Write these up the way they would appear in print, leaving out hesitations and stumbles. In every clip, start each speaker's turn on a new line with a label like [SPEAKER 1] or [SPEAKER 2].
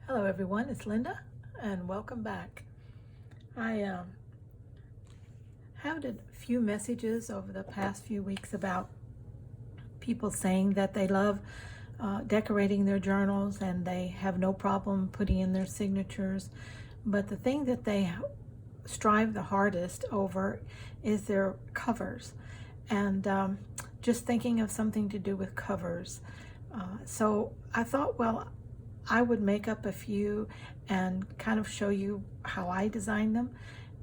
[SPEAKER 1] Hello everyone, it's Linda and welcome back. I had a few messages over the past few weeks about people saying that they love decorating their journals and they have no problem putting in their signatures, but the thing that they strive the hardest over is their covers, and just thinking of something to do with covers. So I thought, well, I would make up a few and kind of show you how I design them,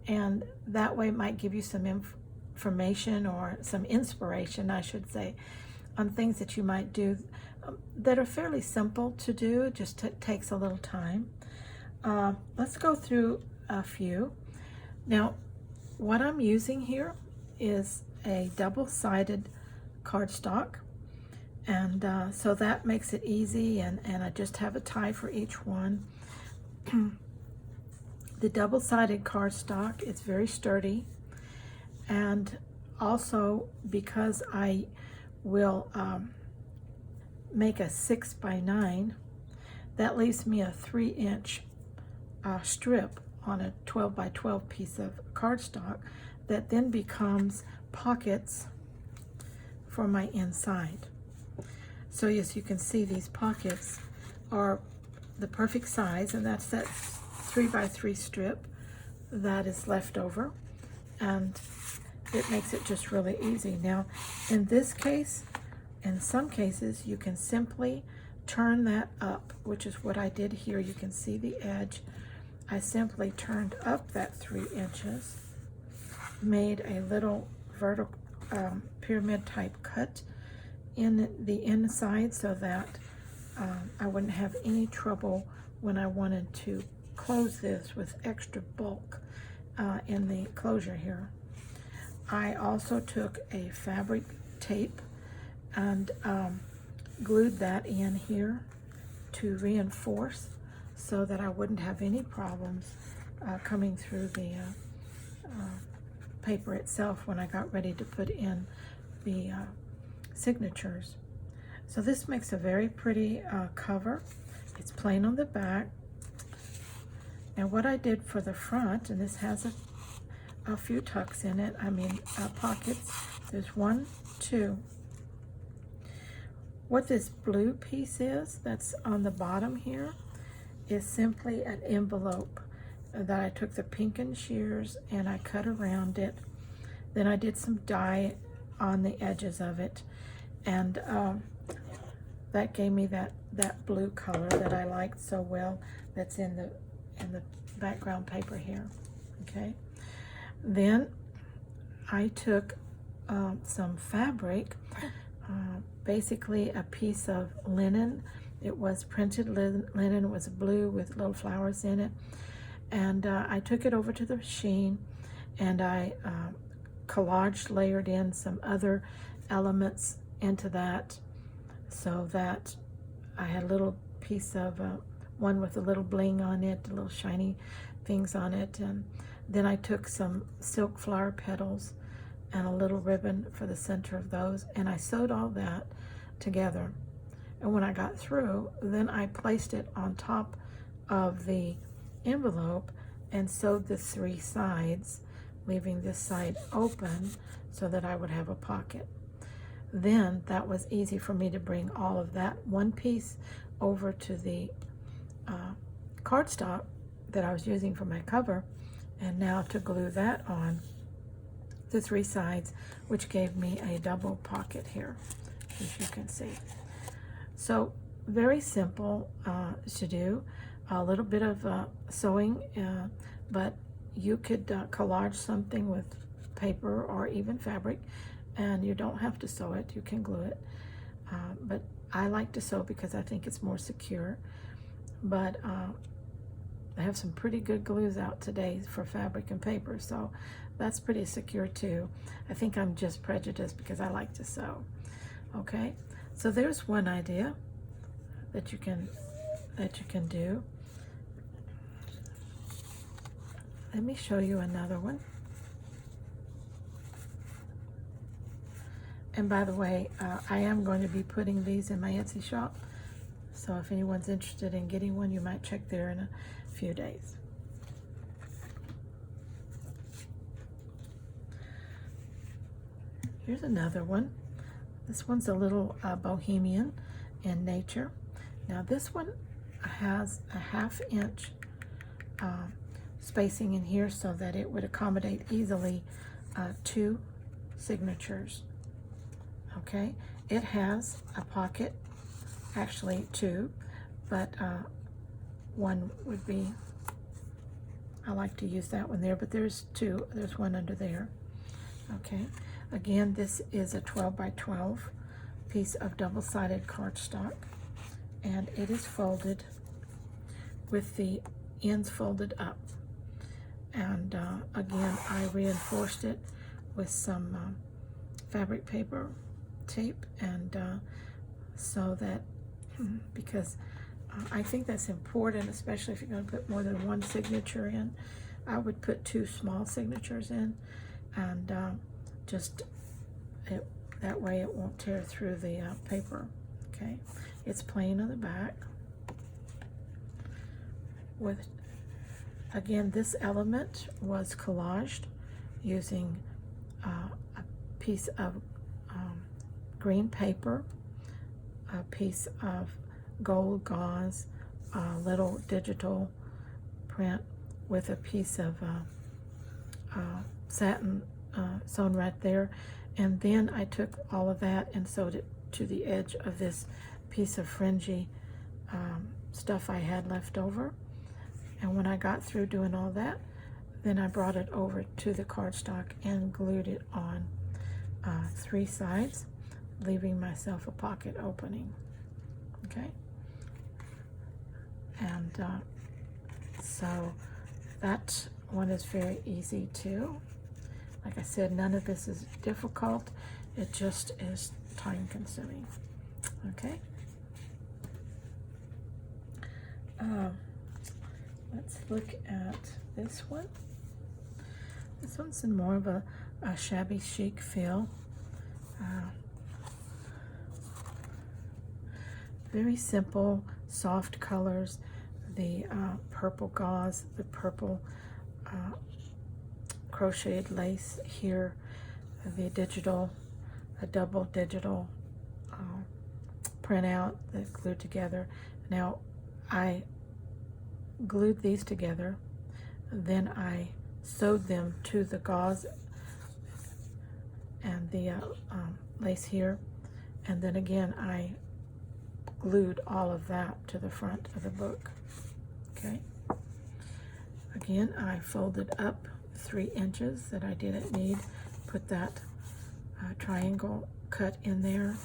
[SPEAKER 1] and that way it might give you some information or some inspiration, I should say, on things that you might do that are fairly simple to do. It just takes a little time. Let's go through a few. Now, what I'm using here is a double-sided cardstock, and so that makes it easy, and I just have a tie for each one. The double-sided cardstock is very sturdy, and also because I will make a 6x9, that leaves me a 3-inch strip on a 12x12 piece of cardstock that then becomes pockets for my inside. So as you can see, these pockets are the perfect size, and that's that 3x3 strip that is left over, and it makes it just really easy. Now, in this case, in some cases, you can simply turn that up, which is what I did here. You can see the edge. I simply turned up that 3 inches, made a little vertical pyramid type cut in the inside so that I wouldn't have any trouble when I wanted to close this with extra bulk in the closure here. I also took a fabric tape and glued that in here to reinforce so that I wouldn't have any problems coming through the paper itself when I got ready to put in the signatures. So this makes a very pretty cover. It's plain on the back. And what I did for the front, and this has a few tucks in it, pockets. There's 1, 2. What this blue piece is that's on the bottom here is simply an envelope that I took the pinken shears and I cut around it. Then I did some dye on the edges of it, and that gave me that blue color that I liked so well, that's in the background paper here. Okay, then I took some fabric, basically a piece of linen. It was printed linen. It was blue with little flowers in it, and I took it over to the machine and I collaged, layered in some other elements into that, so that I had a little piece of one with a little bling on it, little shiny things on it, and then I took some silk flower petals and a little ribbon for the center of those, and I sewed all that together. And when I got through, then I placed it on top of the envelope and sewed the 3 sides, leaving this side open so that I would have a pocket. Then that was easy for me to bring all of that one piece over to the cardstock that I was using for my cover, and now to glue that on the 3 sides, which gave me a double pocket here, as you can see. So very simple to do. A little bit of sewing, but you could collage something with paper or even fabric, and you don't have to sew it. You can glue it, but I like to sew because I think it's more secure. But I have some pretty good glues out today for fabric and paper, so that's pretty secure too. I think I'm just prejudiced because I like to sew. Okay, so there's one idea that you can do. Let me show you another one. And by the way, I am going to be putting these in my Etsy shop, So if anyone's interested in getting one, you might check there in a few days. Here's another one. This one's a little bohemian in nature. Now this one has a 1/2 inch spacing in here so that it would accommodate easily 2 signatures. Okay, it has a pocket, actually 2, but one would be, I like to use that one there, but there's 2, there's one under there. Okay, again, this is a 12 by 12 piece of double-sided cardstock, and it is folded with the ends folded up. And again, I reinforced it with some fabric paper tape, and so that, because I think that's important, especially if you're going to put more than 1 signature in. I would put 2 small signatures in, and that way it won't tear through the paper. Okay, it's plain on the back. With, again, this element was collaged using a piece of green paper, a piece of gold gauze, a little digital print with a piece of satin sewn right there, and then I took all of that and sewed it to the edge of this piece of fringy stuff I had left over. And when I got through doing all that, then I brought it over to the cardstock and glued it on 3 sides, leaving myself a pocket opening. Okay, and so that one is very easy too. Like I said, none of this is difficult. It just is time consuming. Okay. Let's look at this one. This one's in more of a shabby chic feel. Very simple, soft colors. The purple gauze, the purple crocheted lace here, the digital, a double digital printout that glued together. Now, I glued these together, then I sewed them to the gauze and the lace here, and then again I glued all of that to the front of the book. Okay, again I folded up 3 inches that I didn't need, put that triangle cut in there,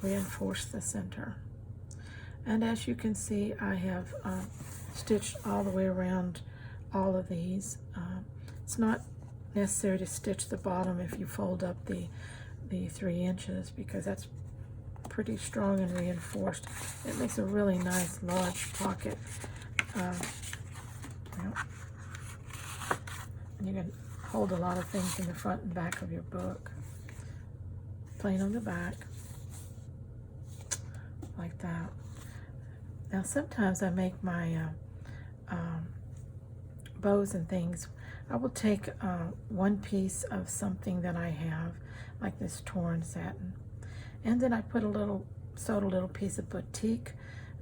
[SPEAKER 1] reinforced the center, and as you can see, I have stitched all the way around all of these. It's not necessary to stitch the bottom if you fold up the 3 inches, because that's pretty strong and reinforced. It makes a really nice large pocket. And you can hold a lot of things in the front and back of your book. Plain on the back, like that. Now sometimes I make my bows and things. I will take one piece of something that I have, like this torn satin, and then I put sewed a little piece of batik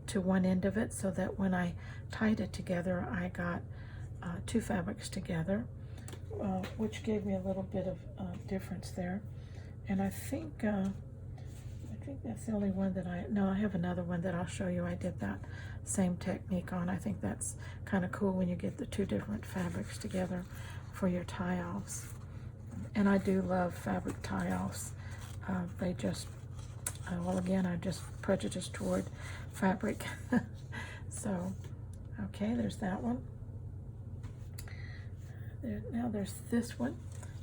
[SPEAKER 1] to one end of it, so that when I tied it together, I got 2 fabrics together, which gave me a little bit of difference there. And I think that's the only one that I have another one that I'll show you. I did that same technique on. I think that's kind of cool when you get the 2 different fabrics together for your tie-offs. And I do love fabric tie-offs. They just, well, again, I'm just prejudiced toward fabric. So, okay, there's that one. Now there's this one.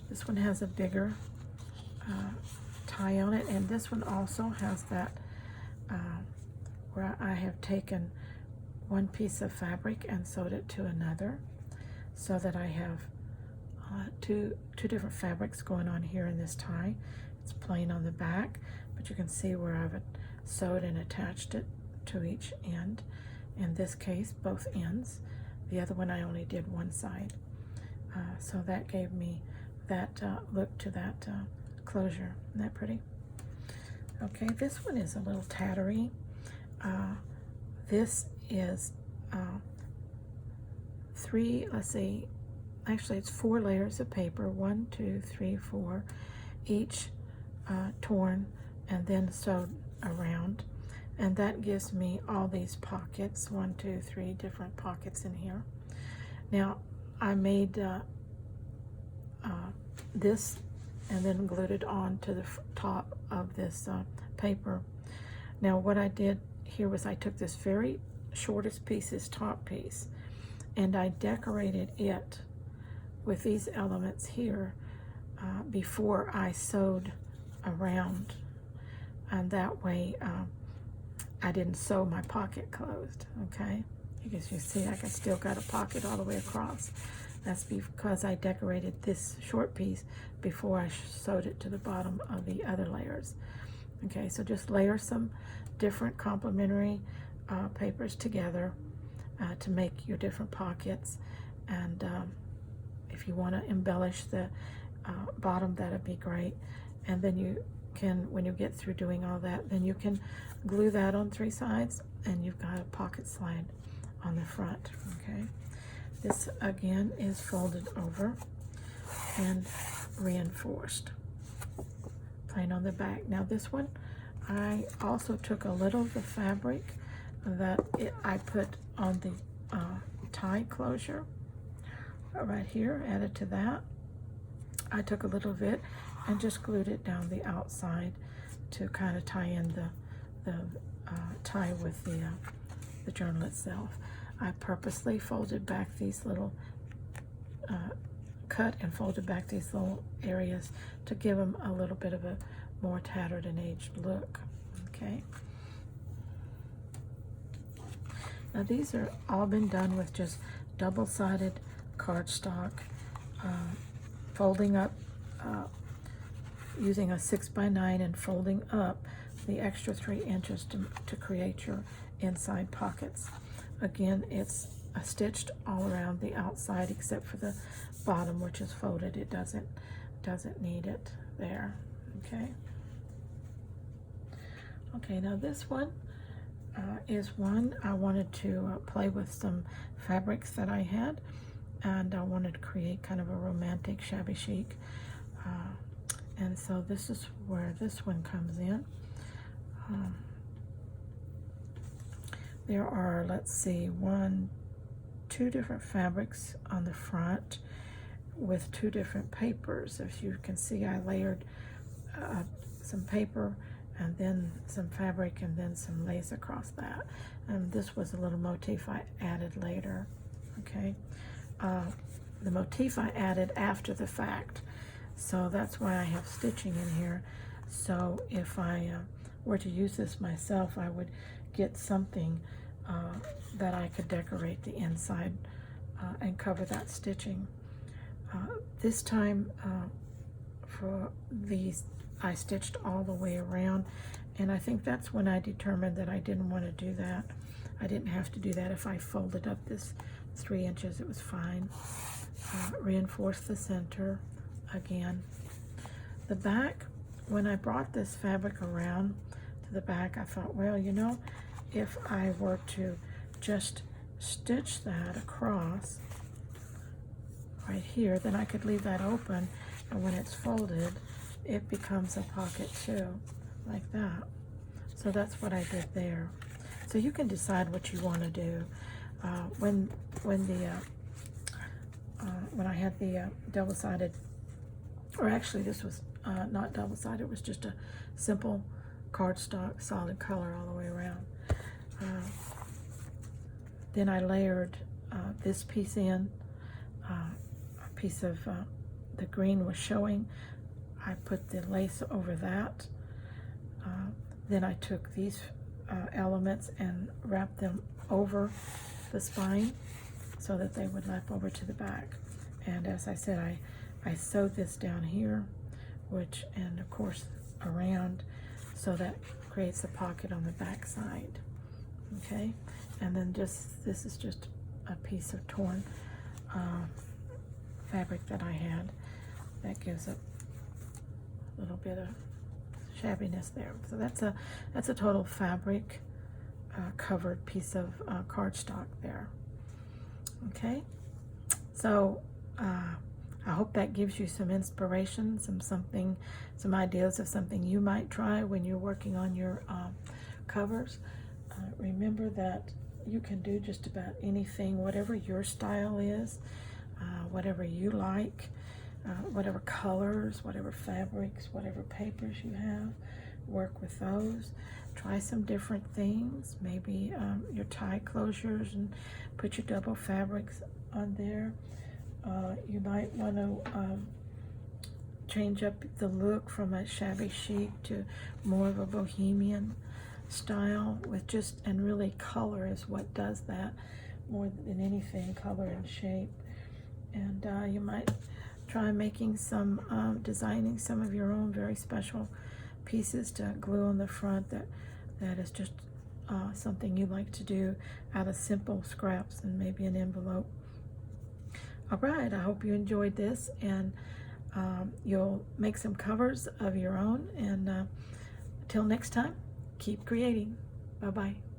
[SPEAKER 1] This one has a bigger tie on it, and this one also has that where I have taken one piece of fabric and sewed it to another, so that I have two different fabrics going on here in this tie. It's plain on the back, but you can see where I've sewed and attached it to each end. In this case, both ends. The other one I only did one side. So that gave me that look to that closure. Isn't that pretty? Okay, this one is a little tattery. This is actually it's 4 layers of paper, 1, 2, 3, 4, each torn and then sewed around. And that gives me all these pockets, 1, 2, 3 different pockets in here. Now, I made this and then glued it on to the top of this paper. Now, what I did here was I took this very shortest piece, this top piece, and I decorated it with these elements here before I sewed around, and that way I didn't sew my pocket closed. Okay, because you see I still got a pocket all the way across. That's because I decorated this short piece before I sewed it to the bottom of the other layers. Okay, so just layer some different complementary papers together to make your different pockets. And if you want to embellish the bottom, that'd be great. And then you can, when you get through doing all that, then you can glue that on 3 sides and you've got a pocket slide on the front. Okay, this again is folded over and reinforced, plain on the back. Now this one, I also took a little of the fabric that I put on the tie closure right here, added to that. I took a little of it and just glued it down the outside to kind of tie in the tie with the journal itself. I purposely folded back these little, cut and folded back these little areas to give them a little bit of a more tattered and aged look. Okay. Now these are all been done with just double-sided cardstock, folding up, using a 6x9 and folding up the extra 3 inches to create your inside pockets. Again, it's stitched all around the outside except for the bottom, which is folded. It doesn't need it there. Okay. Okay, now this one is one I wanted to play with some fabrics that I had, and I wanted to create kind of a romantic shabby chic. And so this is where this one comes in. There are, let's see, 2 different fabrics on the front with 2 different papers. As you can see, I layered some paper and then some fabric and then some lace across that. And this was a little motif I added later. Okay, the motif I added after the fact, so that's why I have stitching in here. So if I were to use this myself, I would get something that I could decorate the inside and cover that stitching. This time for these, I stitched all the way around, and I think that's when I determined that I didn't want to do that. I didn't have to do that. If I folded up this 3 inches, it was fine. Reinforce the center again. The back, when I brought this fabric around to the back, I thought, well, you know, if I were to just stitch that across right here, then I could leave that open, and when it's folded, it becomes a pocket too, like that. So that's what I did there. So you can decide what you want to do. When I had the double-sided, or actually this was not double-sided, it was just a simple cardstock solid color all the way around. Then I layered this piece in, a piece of the green was showing. I put the lace over that. Then I took these elements and wrapped them over the spine so that they would lap over to the back. And as I said, I sewed this down here, and of course around, so that creates a pocket on the back side. Okay, and then this is just a piece of torn fabric that I had that gives a little bit of shabbiness there. So that's a total fabric covered piece of cardstock there. Okay, so I hope that gives you some inspiration, some ideas of something you might try when you're working on your covers. Remember that you can do just about anything, whatever your style is, whatever you like, whatever colors, whatever fabrics, whatever papers you have, work with those. Try some different things, maybe your tie closures, and put your double fabrics on there. You might want to change up the look from a shabby chic to more of a bohemian style with and really color is what does that more than anything, color and shape. And you might try making some, designing some of your own very special pieces to glue on the front that is just something you like to do out of simple scraps and maybe an envelope. All right, I hope you enjoyed this, and you'll make some covers of your own. And until next time, keep creating. Bye-bye.